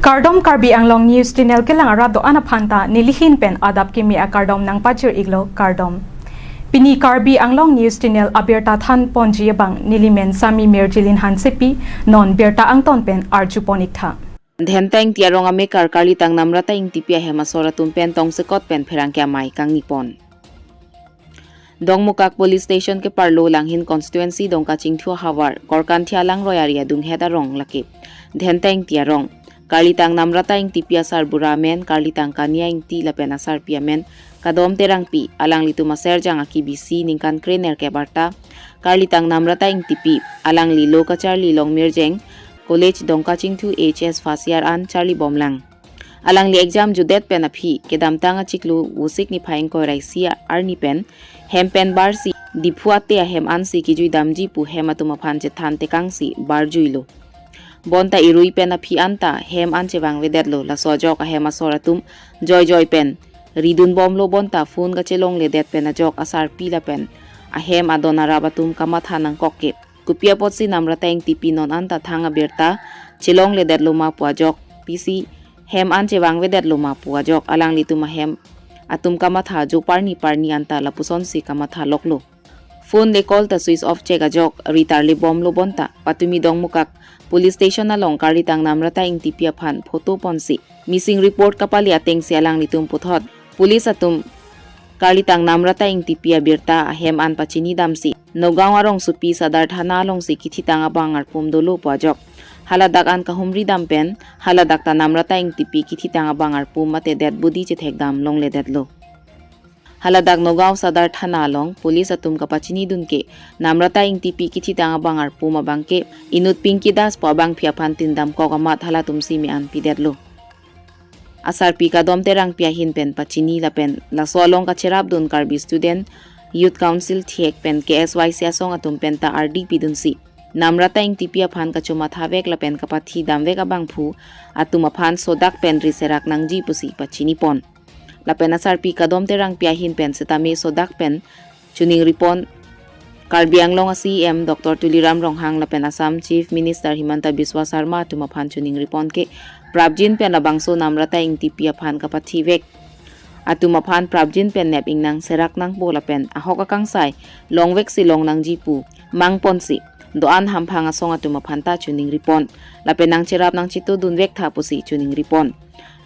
Kardom Karbi Anglong News Channel ke lang arab do anaphanta nilihin pen adap KIMI a Kardom nang pachir iglo Kardom Pini Karbi Anglong News Channel abirta than ponji bang nilimen sami merjilin hansepi non berta angton pen arjuponik tha Dhentang tiarong ame karkali tang NAMRATA INGTIPI hemasora tumpen tong sekot pen pherang kya mai kang nipon Dongmukak Police Station ke parlo langhin constituency dongka chingthua hawar korkan thialang royaria dung hedarong laki Dhentang tiarong Kalitang NAMRATA INGTIPI asar buramen kalitang kania INGTI lapen asar piamen kadom terang pi alang litu maser jang akibisi ningkan krener ke barta kalitang NAMRATA INGTIPI alang li lokachar li long mirjeng college dongka chingthu HS fasiar an charlie bomlang alang li exam judet pen aphi kedam tanga chiklu usik ni phaing ko raisia arni pen hem pen barsi diphuate hem ansi kijui damji pu hematuma phanche thante kangsi barjuilo Bonta irui pen a phi anta hem anche wang vedetlo la sojok a hem asoratum joy pen ridun bomlo bonta phone ga chelong le det pen a jok asar pila pen a hem adona rabatum kamatha nang kokke kupia potsi NAMRATA INGTIPI non anta thanga berta chelong le detlo ma pu jok pc hem anche wang vedetlo ma pu jok alang lituma hem atum kamatha jo parni anta la puson si kamatha loklo phone le call ta switch off chega jok ritar le bomlo bonta patumi dongmukak Police Station along kalitang NAMRATA INGTIPI APHAN photo ponsi missing report kapali ateng sialang litum puthot police atum kalitang NAMRATA INGTIPI abirta ahem an pachini damsi Noggaon arong supi sadar thana along si kithitang abangar pumdolo pajok haladak an kahumri dampen haladak ta NAMRATA INGTIPI kithitang abangar pumate dead body chethek dam long le detlo Haladak Noggaon sadar thana along police atum kapachini dunke NAMRATA INGTIPI kithitang abangar puma bangke inut pinki das po abang phiaphan tindam kogamat halatum simi an pidetlo asar pi kadom terang piahin pen pachini lapen la solong ka cherap dun karbi student youth council thiek pen KSYC asong atum pen ta RDP dunsi NAMRATA INGTIPI APHAN ka chuma thavek lapen kapathi damvek abang phu atum aphan sodak pen riserak nangji pusi pachini pon Lapen asar pi kadom terang piahin pen setami sodak pen chuning ripon Karbi Anglong CM Dr. Tuliram Ronghang lapen Assam Chief Minister Himanta Biswa Sarma tumaphan chuning ripon ke prabjin pen labangso NAMRATA INGTIPI APHAN kapathi vek atumaphan prabjin pen nep ingnang serak nang bola pen ahok akang sai longvek si long nang jipu mangpon si doan hamphang asong atumaphan ta chuning ripon lapen nang cherap nang chitu dunvek tha pusi chuning ripon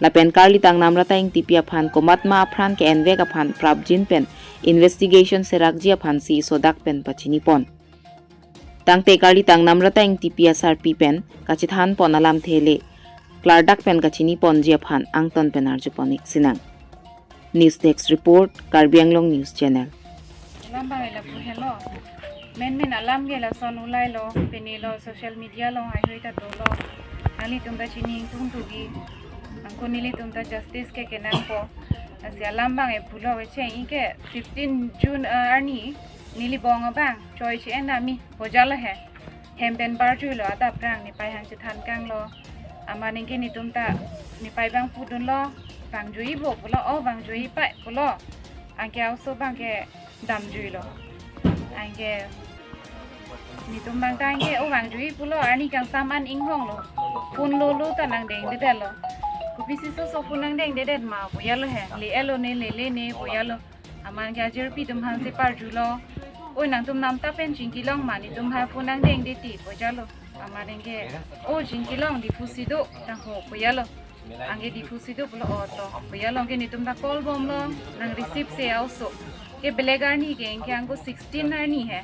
Lapen kalitang NAMRATA INGTIPI APHAN komatma aphan ke envek aphan prabjin pen investigation serakji aphan si sodak pen pachini pon tangte kalitang NAMRATA INGTIPI asar pi pen kachithan pon alam thele klardak pen kachini pon ji aphan angton pen arjuponik sinang News Desk Report Karbi Anglong News Channel men alam ge la son ulai lo penilo social media lo ai hoita to lo ali tumba chini tung tugi angko nili tumta justice ke kenan po asi alambang e phulo weche ike 15 June arni nili bong bang choi che enami hojala he hemben barju lo ada prang ni pai han che than kang lo amani ke ni tumta ni pai bang pudun lo bang jui bo pulo o bang jui pai pulo angke also bang ke dam jui lo angke ni tumbang tangke o bang jui pulo arni kang saman inghong lo pun lo tanang deng de lo Kupisi so punang deng dedet ma boyalo he le elo ne le ne boyalo aman ga jerpi tum han se par julo oi nang tum nam ta pen jingkilong mani tum ha punang deng de ti boyalo amaren ge o jingkilong di fusido tang ho boyalo ange di fusido bolo oto boyalo ge ni tum da call bom lo nang receive se also ke belegar ni ge ke ango 16 arni he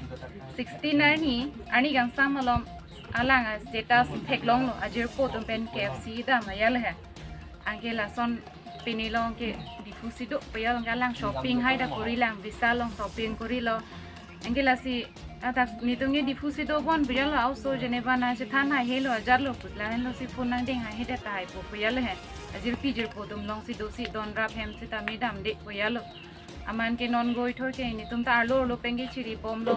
16 arni ani gang samalom alanga status theklong lo ajer po tum pen KFC da mayal he Angela son pinilong ke difusido payalong galang shopping hay da kurilang visa long shopping kurilo Angela si atak nitungge difusido bon payalo also Geneva na se thana helo ajarlo putla helo si funang ding ha heda tai po payalo he ajir pijir po dum long si dosi don rap hem si ta midam de payalo aman ke non goi thoi ke ni tum ta lo pengi chiri bom lo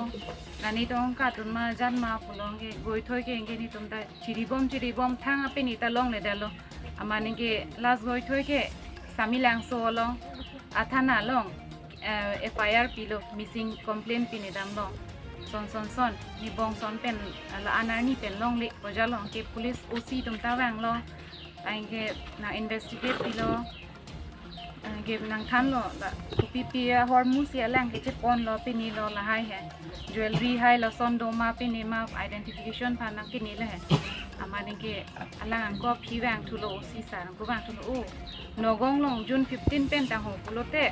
nani tong ka tun ma jan ma pulong ke goi thoi ke nge ni tum ta chiri bom thang ape ni ta long le dalo amani ke last goi thoi ke samilang so lo athana long FIR pilo missing complaint pini dam lo son ni bong son pen la anar ni pen long le bojalo ke police OC tum ta wang lo Angge na investigate pilo game nang than lo la pipi hormus ya lang ke pon lo pini lo la hai hai jewelry hai lo son do ma pini ma identification phan na kini le hai amane ke alang ko phi wang thu lo si sa ko wang thu lo no gong long jun 15 pen ta ho pulote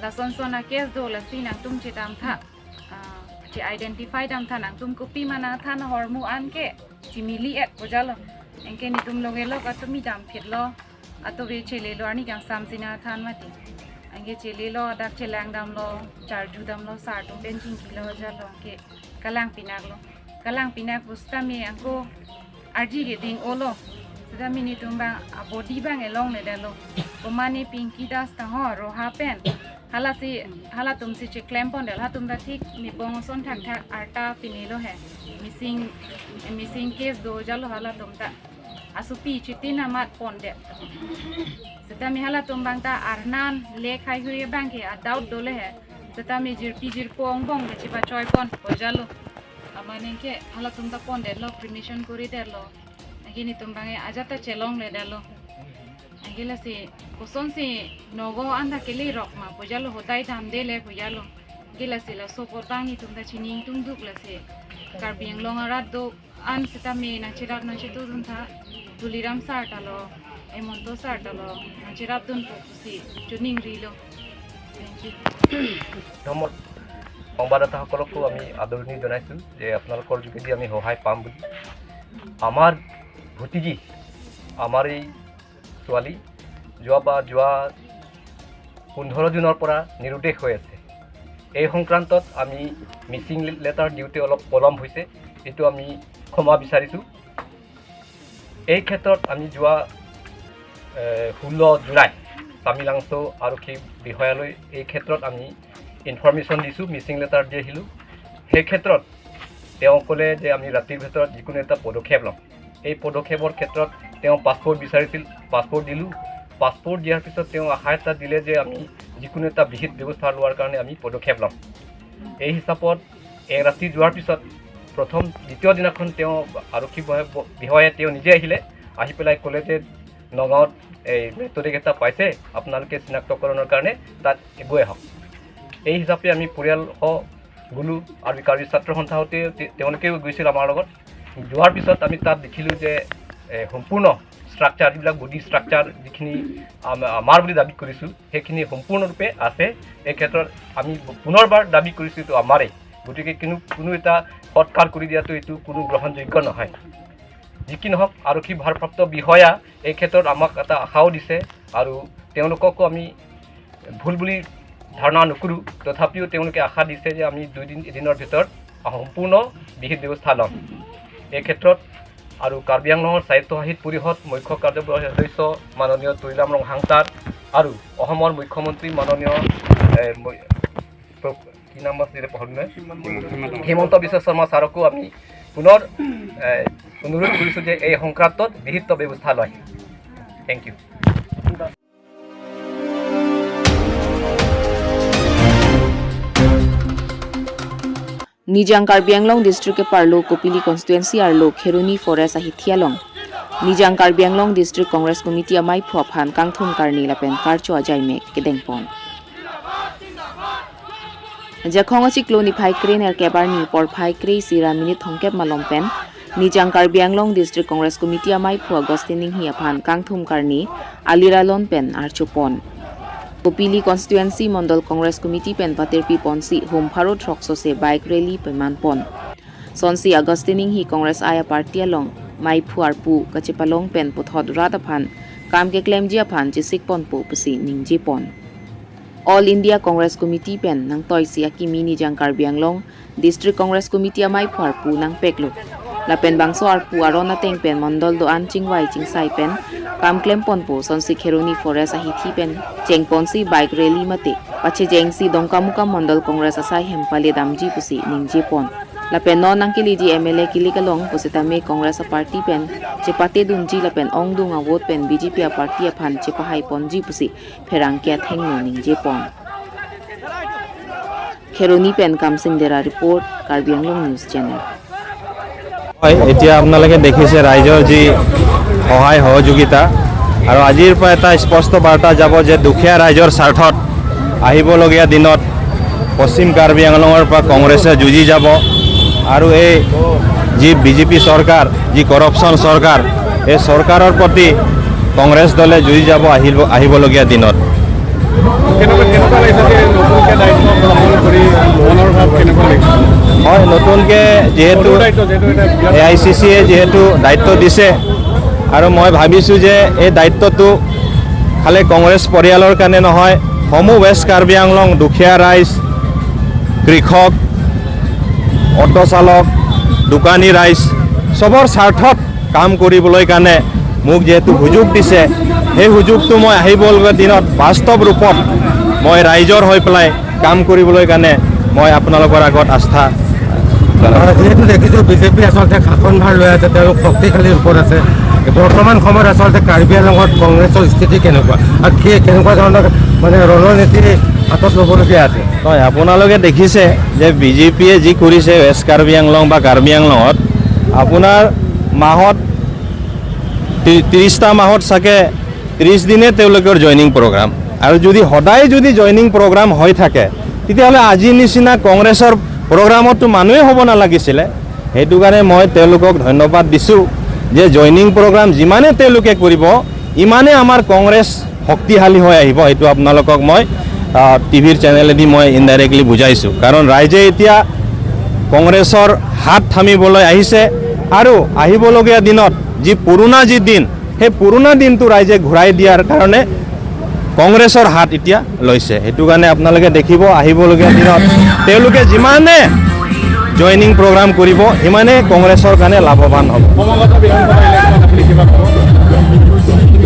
la son son na case do la si nang tum che dam tha che identify dam tha nang tum copy mana tha na hormu an ke chimili et ko jalo engke ni tum logelo ka tumi dam phit lo ato ve chele lo ani kang samsina than mati angge chele lo dak chelang dam lo char ju dam lo sar tum ben jing kilo jalo ke kalang pinak busta me angko arji ge ding olo da mini tum bang abodi bang elong le dalo omani pinky das ta ho ro ha pen hala tum si che claim pon del ha tum da thik mi bong son thak thak arta pinilo hai missing case do jalo hala tum ta asupi chitina mat pon de seta mi hala tum bang ta arnan le khai hui bang ke adaut dole hai seta mi jir pong bong de chipa choi pon ko jalo amane ke hala tum ta pon de lo permission kori de lo agini tum bang e ajata chelong le de lo agila se koson se nogo anda kele rok ma pojalo hotai tham de le pojalo gila se la soportangi tum da chining tum duk la se karbiang long arat do an seta me na chirak na chitu dun tha tuliram sartalo emonto sartalo na chirap dun si chuning rilo ধন্যবাদ সংবাদদাতাসকলকো আমি আদৰণি জনাইছোঁ যে আপোনালোকৰ যোগেদি আমি সহায় পাম বুলি আমাৰ ভতিজী আমাৰ এই ছোৱালী যোৱা 15 দিনৰ পৰা নিৰুদ্দেশ হৈ আছে এই সংক্ৰান্তত আমি মিছিং লেটাৰ দিওঁতে অলপ পলম হৈছে এটো আমি ক্ষমা বিচাৰিছোঁ এই ক্ষেত্ৰত আমি যোৱা 16 জুলাই তামিলাংশ আৰক্ষী বিষয়ালৈ এই ক্ষেত্ৰত আমি ইনফৰমেশ্যন দিছোঁ মিছিং লেটাৰ দি আহিলোঁ সেই ক্ষেত্ৰত তেওঁ ক'লে যে আমি ৰাতিৰ ভিতৰত যিকোনো এটা পদক্ষেপ ল'ম এই পদক্ষেপৰ ক্ষেত্ৰত তেওঁ পাছপোৰ্ট বিচাৰিছিল পাছপোৰ্ট দিলোঁ পাছপোৰ্ট দিয়াৰ পিছত তেওঁ আশা এটা দিলে যে আমি যিকোনো এটা বিহিত ব্যৱস্থা লোৱাৰ কাৰণে আমি পদক্ষেপ ল'ম এই হিচাপত এক ৰাতি যোৱাৰ পিছত প্ৰথম দ্বিতীয় দিনাখন তেওঁ আৰক্ষী বিষয়াই তেওঁ নিজে আহিলে আহি পেলাই ক'লে যে নগাঁৱত এই মেট্ৰিক এটা পাইছে আপোনালোকে চিনাক্তকৰণৰ কাৰণে তাত গৈ আহক এই হিচাপে আমি পৰিয়াল গ'লোঁ আৰু কাৰ্বি ছাত্ৰ সন্থাহঁতে তেওঁলোকেও গৈছিল আমাৰ লগত যোৱাৰ পিছত আমি তাত দেখিলোঁ যে সম্পূৰ্ণ স্ট্ৰাকচাৰ যিবিলাক বডি স্ট্ৰাকচাৰ যিখিনি আমাৰ বুলি দাবী কৰিছোঁ সেইখিনি সম্পূৰ্ণৰূপে আছে এই ক্ষেত্ৰত আমি পুনৰবাৰ দাবী কৰিছোঁ এইটো আমাৰেই গতিকে কোনো এটা সৎকাৰ কৰি দিয়াটো এইটো কোনো গ্ৰহণযোগ্য নহয় যি কি নহওক আৰক্ষী ভাৰপ্ৰাপ্ত বিষয়া এই ক্ষেত্ৰত আমাক এটা আশাও দিছে আৰু তেওঁলোককো আমি ভুল বুলি ধাৰণা নকৰোঁ তথাপিও তেওঁলোকে আশা দিছে যে আমি এদিনৰ ভিতৰত সম্পূৰ্ণ বিহিত ব্যৱস্থা ল'ম এই ক্ষেত্ৰত আৰু কাৰ্বি আংলঙৰ স্বায়ত্তশাসিত পৰিষদ মুখ্য কাৰ্যবাহী সদস্য মাননীয় তুইলাম ৰং হাংতাৰ আৰু অসমৰ মুখ্যমন্ত্ৰী মাননীয় কি নাম আছিলে হিমন্ত বিশ্ব শৰ্মা ছাৰকো আমি পুনৰ অনুৰোধ কৰিছোঁ যে এই সংক্ৰান্তত বিহিত ব্যৱস্থা লয় thank you Nijang Karbi Anglong District ke Parlo Kopili Constituency Arlo Kheruni Forest Ahithialong Nijang Karbi Anglong District Congress Committee AMAIPHU APHAN KANGTHUM KARNE Lapen Karcho Ajaimek Kedengpon Jakhong Chiklo ni phai kren er kebarni por phai krei sira minute thongkep malompen Nijang Karbi Anglong District Congress Committee AMAIPHU AGUSTINE INGHI APHAN KANGTHUM KARNE Aliralon pen archopon Kopili Constituency Mondol Congress Committee pen Paterpi Ponsi Home Pharot Rokso se bike rally peman pon Sonsi AGUSTINE INGHI Congress Aya Party along AMAIPHU arpu kachepalong pen pothod rataphan kam ke claim ji aphan chisik pon po pasi ningji pon All India Congress Committee pen nang toisi KIMI Nijang Karbi Anglong District Congress Committee AMAIPHU arpu nang peklo lapen bangso arpu arona teng pen mondol do an chingwai chingsai pen kam claim pon po sonsi Kheruni Forest ahithi pen chengponsi bike rally mate pache jengsi dongkamuka mondol Congress asai hempale damji pusi ningji pon lapen non angkili ji MLA kilikalong pusitame Congress party pen chepate dunji lapen ongdung awot pen BJP party aphan chepahai ponji pusi pherang kya thengno ningji pon Kheruni pen kamsing dera report Karbi Anglong News Channel এতিয়া আপোনালোকে দেখিছে ৰাইজৰ যি সহায় সহযোগিতা আৰু আজিৰ পৰা এটা স্পষ্ট বাৰ্তা যাব যে দুখীয়া ৰাইজৰ স্বাৰ্থত আহিবলগীয়া দিনত পশ্চিম কাৰ্বি আংলঙৰ পৰা কংগ্ৰেছে যুঁজি যাব আৰু এই যি বিজেপি চৰকাৰ যি কৰপশ্যন চৰকাৰ এই চৰকাৰৰ প্ৰতি কংগ্ৰেছ দলে যুঁজি যাব আহিবলগীয়া দিনত হয় নতুনকৈ যিহেতু AICCয়ে যিহেতু দায়িত্ব দিছে আৰু মই ভাবিছোঁ যে এই দায়িত্বটো খালি কংগ্ৰেছ পৰিয়ালৰ কাৰণে নহয় সমূহ ৱেষ্ট কাৰ্বি আংলং দুখীয়া ৰাইজ কৃষক অটো চালক দোকানী ৰাইজ চবৰ স্বাৰ্থত কাম কৰিবলৈ কাৰণে মোক যেহেতু সুযোগ দিছে সেই সুযোগটো মই আহিবলগীয়া দিনত বাস্তৱ ৰূপত মই ৰাইজৰ হৈ পেলাই কাম কৰিবলৈ কাৰণে মই আপোনালোকৰ আগত আস্থা যেহেতু দেখিছোঁ বিজেপি আচলতে শাসনভাৰ লৈ আছে তেওঁলোক শক্তিশালী ৰূপত আছে বৰ্তমান সময়ত আচলতে কাৰ্বি আংলঙত কংগ্ৰেছৰ স্থিতি কেনেকুৱা আৰু কেনেকুৱা ধৰণৰ মানে ৰণনীতি হাতত ল'বলগীয়া আছে হয় আপোনালোকে দেখিছে যে বিজেপিয়ে যি কৰিছে ৱেষ্ট কাৰ্বি আংলং বা কাৰ্বি আংলঙত আপোনাৰ মাহত 30টা মাহত চাগে 30 দিনে তেওঁলোকৰ জইনিং প্ৰগ্ৰাম আৰু যদি সদায় যদি জইনিং প্ৰগ্ৰাম হৈ থাকে তেতিয়াহ'লে আজি নিচিনা কংগ্ৰেছৰ প্ৰগ্ৰামতো মানুহে হ'ব নালাগিছিলে সেইটো কাৰণে মই তেওঁলোকক ধন্যবাদ দিছোঁ যে জইনিং প্ৰগ্ৰাম যিমানে তেওঁলোকে কৰিব ইমানে আমাৰ কংগ্ৰেছ শক্তিশালী হৈ আহিব এইটো আপোনালোকক মই টিভিৰ চেনেলেদি মই ইনডাইৰেক্টলি বুজাইছোঁ কাৰণ ৰাইজে এতিয়া কংগ্ৰেছৰ হাত থামিবলৈ আহিছে আৰু আহিবলগীয়া দিনত যি পুৰণা যি দিন সেই পুৰণা দিনটো ৰাইজে ঘূৰাই দিয়াৰ কাৰণে কংগ্ৰেছৰ হাত এতিয়া লৈছে সেইটো কাৰণে আপোনালোকে দেখিব আহিবলগীয়া দিনত তেওঁলোকে যিমানে জইনিং প্ৰগ্ৰাম কৰিব সিমানে কংগ্ৰেছৰ কাৰণে লাভৱান হ'ব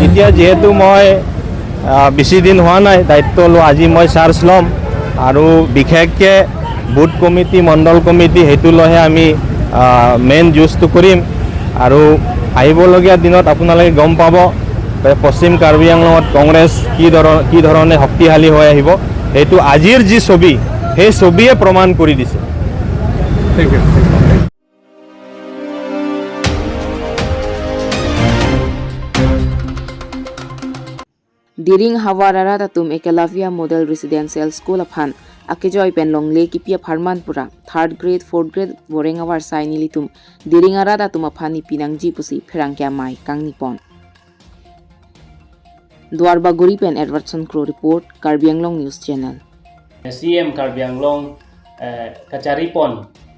এতিয়া যিহেতু মই বেছি দিন হোৱা নাই দায়িত্ব লওঁ আজি মই চাৰ্জ ল'ম আৰু বিশেষকৈ বুথ কমিটি মণ্ডল কমিটি সেইটো লৈহে আমি মেইন যুঁজটো কৰিম আৰু আহিবলগীয়া দিনত আপোনালোকে গম পাব পশ্চিম কাৰ্বি আংলঙত কংগ্ৰেছ কি ধৰণে শক্তিশালী হৈ আহিব সেইটো আজিৰ যি ছবি সেই ছবিয়ে প্ৰমাণ কৰি দিছে thank you Diring Hawarara Tatum Ekelavia Model Residential School APHAN Akejoy Penlongle Kipia Parmanpura 3rd grade 4th grade Borengawar Saini Litum Diring Arada Tum APHANI Pinangji Pusi Ferangkya Mai Kangnipon Dwarba Guripen Edwardson Crow Report Karbi Anglong News Channel CM Karbi Anglong Kacharipon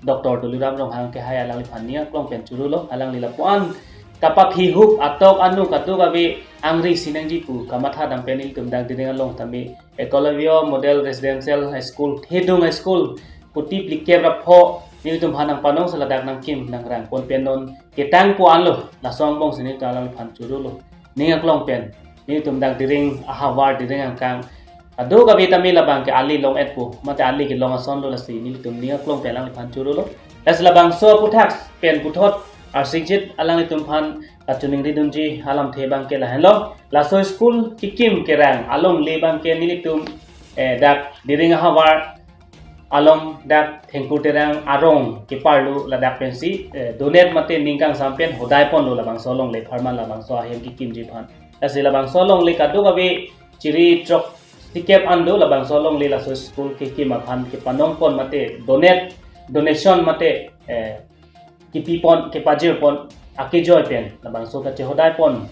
Dr. Tuluram Ronghang Kehai Alang Lipania Klong Penchurulo Alang Lilapuan Kapap hihuk atok anu katu kabi angri sinangji pu kamatha dampenil kumdang diringa long tami Ecolavio Model Residential High School Hedung High School puti plikir rapho ni tum hanang panong saladak nang kim nang rang pon penon ketang pu anlo la song bong sini ta lang phan churulo ninga klong pen ni tum dang diring ahawar diring angkang adu kabi tami labang ke ali long et pu mate ali ke long ason lo la si ni tum ninga klong pen lang phan churulo las labang so puthak pen puthot Arsingjit alang itumpan katuning ridunji alam thebang ke lahenlo laso school kikim kerang along lebang ke nilitum dak diring hawar along dak thengku terang arong ke parlu ladak pensi donate mate ningkang sampen hodai pon lo labang solong le pharman labang so ahem kikim ji phan lasi labang solong le kadu gabe chiri trok tikep ando labang solong le laso school kikim aphan ke panong pon mate donation mate kipi pon ke pajir pon akejoy pen labang so ka chehodai pon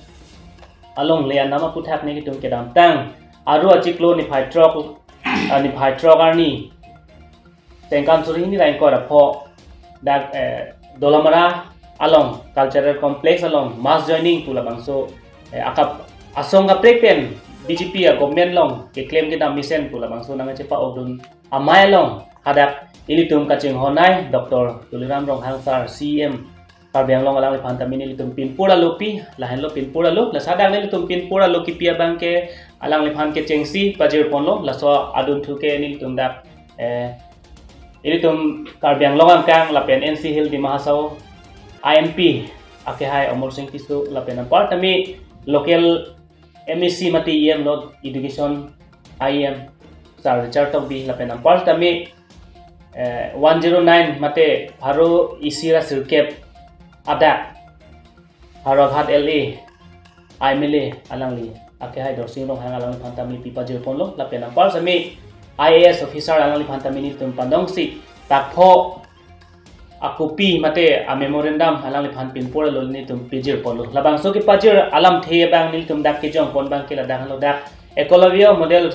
along le nama puthak ni kitum kedam tang aru achiklo ni phai trok arni tengkan suri ni rain kora pho dak dolamara along cultural complex along mass joining tu labang so akap asonga prek pen BJP government long ke claim ke dam mission tu labang so nang chepa odun amai long hadak ilitum kaching honai Dr. Tuliram Ronghang Sar CM Karbi Anglong alang Phantamini ilitum pinpura lopi lahen lo pinpura lo la sadang ilitum pinpura lo kipia bangke alang liphan ke chengsi pajir ponlo la so adun thuke ilitum dak ilitum Karbi Anglong angkang la pen NC Hill di Mahasau IMP ake hai Amor Singh Tisu la pen par tami local MSc mati EM lot education IM Sar Richard of B la pen par tami 109 mate haro isira sirkep ada haro hat LA ai mele alang li ake hai dorsing long hang alang phan tammi pi pajir pon lo la pen ang par sami IAS officer alang li phan tammi ni tum pandong si tak pho akupi mate a memorandum alang le phan pin por lo ni tum pijir pon lo labang so ki pajir alam the bang ni tum dak ki jong pon bang ki la dang lo dak ecologio model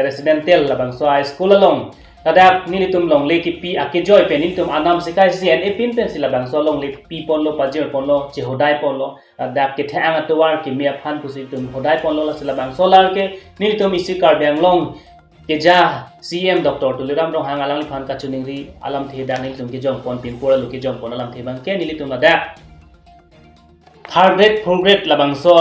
residential labang so high school along ladak ni tum long le ki pi a ki joy pen ni tum anam sikai cn e pin pen sila bang so long le pi pon lo pajir pon lo che hodai pon lo dak ki thang atwar ki mi phan pu si tum hodai pon lo sila bang so lar ke ni tum isi kar bang long Keja CM Dr. Tuliram Rong Hang Alang Liphan Kachuningri Alam The Dang Nil Tum Kijong Pon Pin Pura Lu Kijong Pon Alam The Bang Ke Nili Tum Lada Third grade, fourth grade Labang So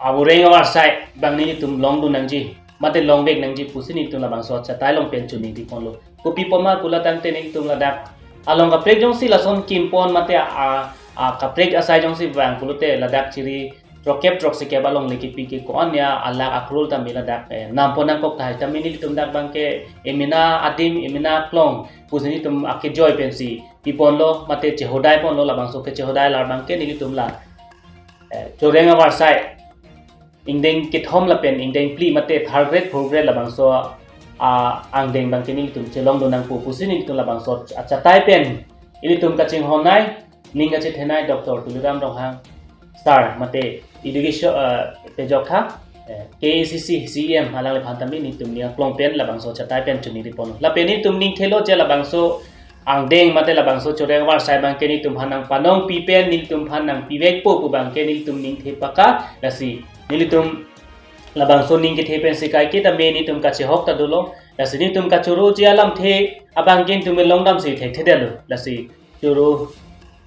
Abureng Awar Sai Bang Nili Tum Long Du Nangji Mate Long Beg Nangji Pusi Nili Tum Labang So Chatai Long Pen Chuningri Pon Lu Kupi Poma Kula Tang Te Nili Tum Lada Along Ka Prek Jong Si Lason Kim Pon Mate Ka Prek Asai Jong Si Bang Kulute Ladak Chiri Rokep trok se balong leki piki ko anya ala akrul tamila dak namponang kok thai tamini tum dak bangke emina adim emina klong pusini tum ake joy pensi piponlo mate chehodai ponlo labang so ke chehodai lar bangke ni tum la chorenga war sai ingdeng kithom la pen ingdeng pli mate third grade fourth grade labang so angdeng bangke ni tum chelong donang pu pusini tum labang so acha tai pen ini tum kaching honai ninga che thenai Dr. Tuliram Rong Hang Star mate education pejok tha KACC CM halang le phan tammi ni tum ni klong pen labang so chatai pen chuni ri pon la pen ni tum ning thelo che labang so ang deng mate labang so choreng war sai bang ke ni tum hanang panong pi pen ni tum hanang pi vek po pu bang ke ni tum ning the paka la si ni tum labang so ning ke the pen sikai ke ta me ni tum ka che hok ta dolo la si ni tum ka choro je alam the abang gen tum long dam si the delo la si choro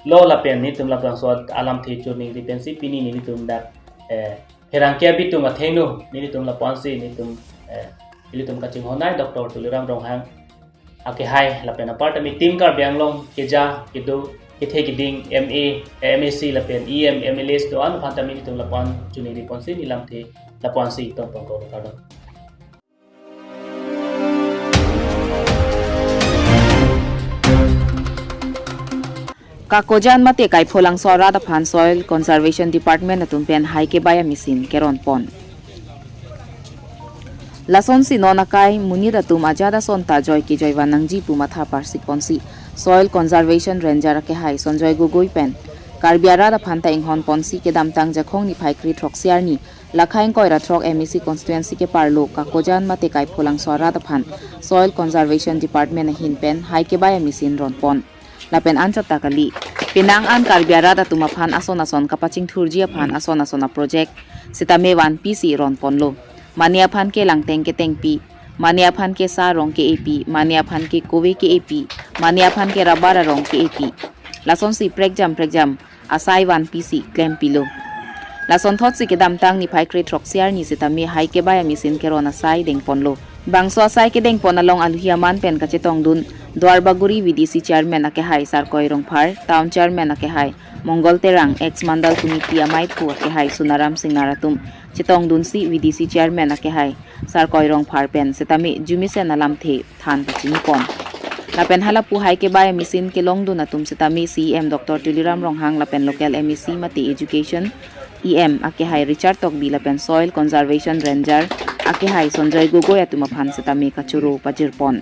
lo la pen ni tum la bang so alam the chuni ri pen si pini ni tum da herang kia bitung athenu ni tum la ponsi ni tum kaching honai Dr. Tuliram Rong Hang ake hai la pen apart mi team kar banglong keja kidu kithe kiding MA MSc la pen EM MLS do an phanta mi tum la pon chuni ri ponsi ni lam the la ponsi tom pong ko ka do Kakojan mate kai pholang sora da phan soil conservation department atum pen hai ke baya misin keron pon lason si nona kai munira tum ajada son ta joy ki joy wanangji pu matha parsik ponsi soil conservation ranger ke hai sonjoy gogoi pen karbiara da phanta inghon ponsi ke damtang jakhong ni phaikri throksiar ni lakhaing koira throk MEC constituency ke parlo kakojan mate kai pholang sora da phan soil conservation department hin pen hai ke baya misin ron pon lapen ancha takali pinang an karbiara da tumaphan ason kapaching thurji aphan ason project sitame 1 PC ron ponlo mania phan ke langteng ke tengpi mania phan ke sa rong ke AP mania phan ke kowe ke AP mania phan ke rabara rong ke AP lason si pregjam asai 1 PC claim pilo lason thot si ke damtang ni phaikre throksiar ni sitame hai ke baya misin ke ron asai deng ponlo bangso asai ke deng ponalong aluhiaman pen ka chetong dun Dwarbaguri VDC chairman ake hai sar koirong phar town chairman ake hai Mongol Terang ex mandal committee AMAIPHU ake hai Sunaram Singh Naratum chitong dunsi VDC chairman ake hai sar koirong phar pen setami jumise nalam the than pachini pon lapen hala pu hai ke baya misin ke long dun atum setami CM Dr. Tuliram Rong Hang lapen local MEC mati education EM ake hai Richard Tokbi lapen soil conservation ranger ake hai Sonjoy Gogoi atuma phan setami kachuro pajir pon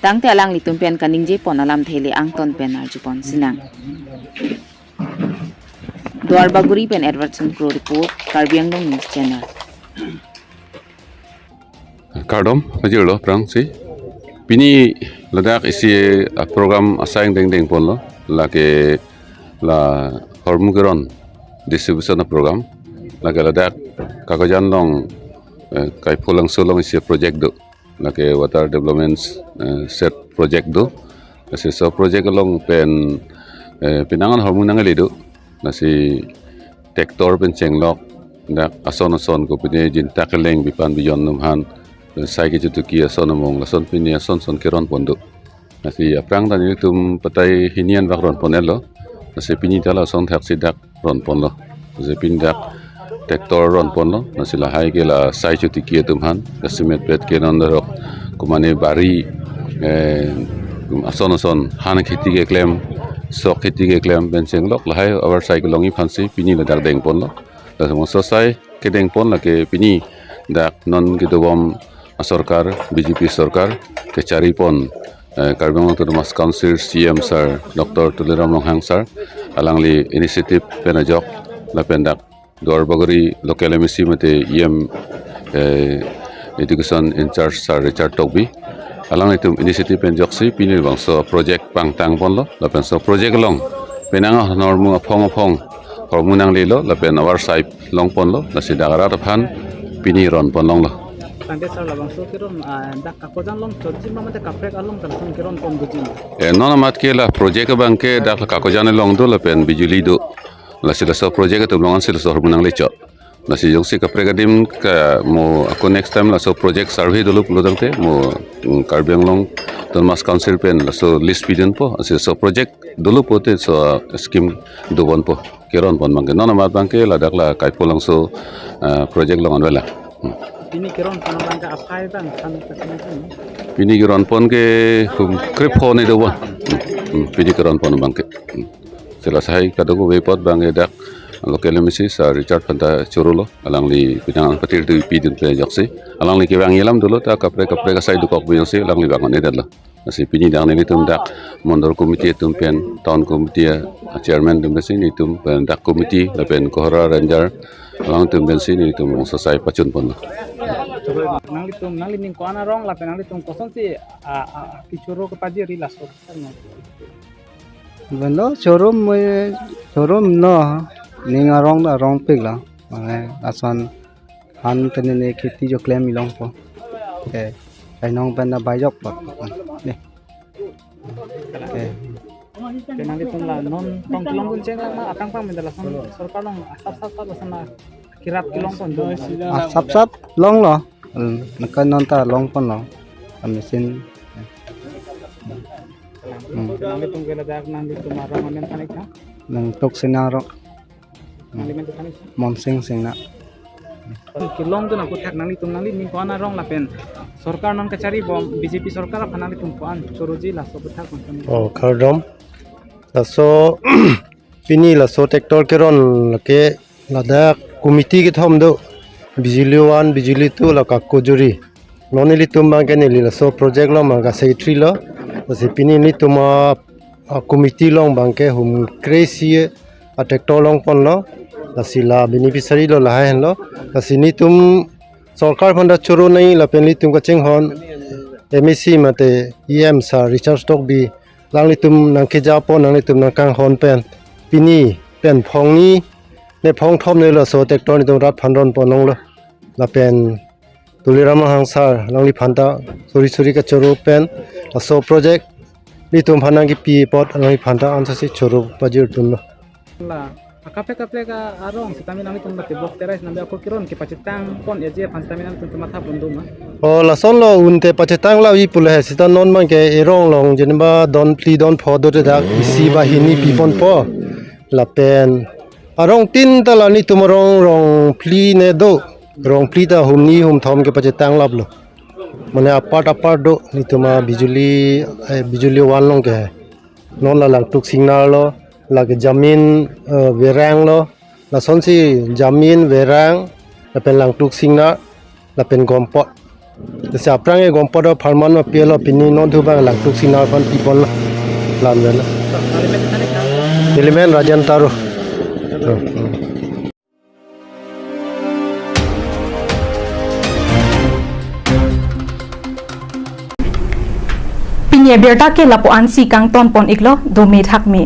tangte alang litum pen kaning je pon alam thele angton pen arjupon sinang Dwarbaguri pen Edwardson Pro report Karbianglong News Channel Kardom pajilo prang si pini ladak isi program asayang deng pon lo la ke la hormugeron distribution program la ke ladak kagojan long kai pholang solong isi project do like water development set project do kasi so project along pen pinangan hormon nang lido nasi tektor pen chenglok dak ason ko pine jin takeleng bipan biyon numhan sai ke jutuki ason mong lason pine ason keron pondo nasi aprang dan tum patai hinian bakron ponelo nasi pini tala son thak sidak ron ponlo nasi pindak tektor ron ponlo nasi lahai ke la sai jutuki tumhan kasimet pet ke nondarok kumane bari ason hana khiti ke claim sok khiti ke claim bencheng lok lahai our cycle longi phansi pini la dar deng ponlo la semua selesai kedeng pon la ke pini dak non gitu bom sarkar BJP sarkar ke cari pon Karbi Anglong Autonomous Council CM sir Dr. Tuliram Longhang sir alangli inisiatif penajok la pendak dor bagari local MSC mate IM education in charge sir Richard Togbi alang itu inisiatif penjok si pini bangso project pangtang pon lo la penso project long penang normu apong hormunang lilo la pen our side long pon lo la sidagara APHAN pini ron pon long lo Tante sar labang so kiron dak kakojan long chorji mamate kaprek along talsum kiron pon buji nona mat ke la project bangke dak kakojan long do la pen bijuli do la sila so project tu longan sila so hormunang lecho la si jong si kaprek adim ka mo aku next time la so project survey dulu pulodang te mo Karbi Anglong Autonomous Council pen la so list pidin po sila so project dulu po te so scheme dobon po kiron pon bangke nona mat bangke la dak la kai pulang so project longan wala ini kiron kono bangka apai bang kan Pini kiron pon ke krip phone do bon pini kiron pon bangke selesai kadogo wepot bang dak local MSC sa Richard Panta Churulo alang li pinang petir tu pidin pe joksi alang li ke bang yelam dulu ta kapre ka sai du kok bu yosi alang li bangon edal nasi pini dang ni tum dak mondor komite tum pen town komite chairman tum besi ni tum dak komite la pen kohora ranger alang tum besi ni tum selesai pacun pon nang ning ko ana rong la penang litum koson si kichuro ke pajiri la so Bueno, showroom no ning arong da rong pig la asan han tenene kiti jo claim ilong po ai nong ben da bayok po ne penang litum la non tong kilong kun cheng ma atang pang mendala son sarkar long sap sana kirap kilong pon do sap long lo kan non ta long pon lo mesin penang litum kela dak nang litum arong anen tanik ha nang tok sinaro nang limen tanik monsing singna kilong tu nak kutak nang litum nang ning ko ana rong la pen sarkar non ka cari bom BJP sarkar aphan litum ko an choroji la so kutak kon Oh, Kardom. So, pini la so tektor keron ke lada komiti ke thom do bijili 1 bijili 2 la kakojuri nonili tumba ke ni la so project lo ma ga sei 3 lo si pini ni tuma komiti long bangke hum crazy a tektor long pon lo la sila beneficiary lo la hen lo la sini tum sarkar phanda choro nai la pen li tum ka cheng hon MSC mate EM sa Richard Stock bi lang litum nang ke japon nang litum nang kang hon pen pini pen phong ni ne phong thom ne lo so tektor ni tum rat phandon ponong lo la pen tuliram hangsar lang li phanta sori ka choro pen la so project litum phanang ki pi pot lang li phanta ansa si choro pajir tun lo la kape ka arong sitami nang litum bate bok terais nambe aku kiron ke pacitang pon eje pantami nang tum matha bundu ma o la son lo unte pacetang la wi pule sita non man ke erong long jenba don pli don phodo de dak isi ba hini pipon po la pen arong tin ta la ni tumorong rong pli ne do rong pli ta humni hum thom ke pacetang lab lo mane apart do ni tuma bijuli wan long ke non la lang tuk signal lo la ke jamin verang lo la son si jamin verang la pen lang tuk signal la pen gompot se aprang e gompot do pharman ma pelo pini non thu bang lang tuk signal pan pipon lan vel element rajan taru Pinya berta ke lapo ansi kang ton pon iklo do me thak me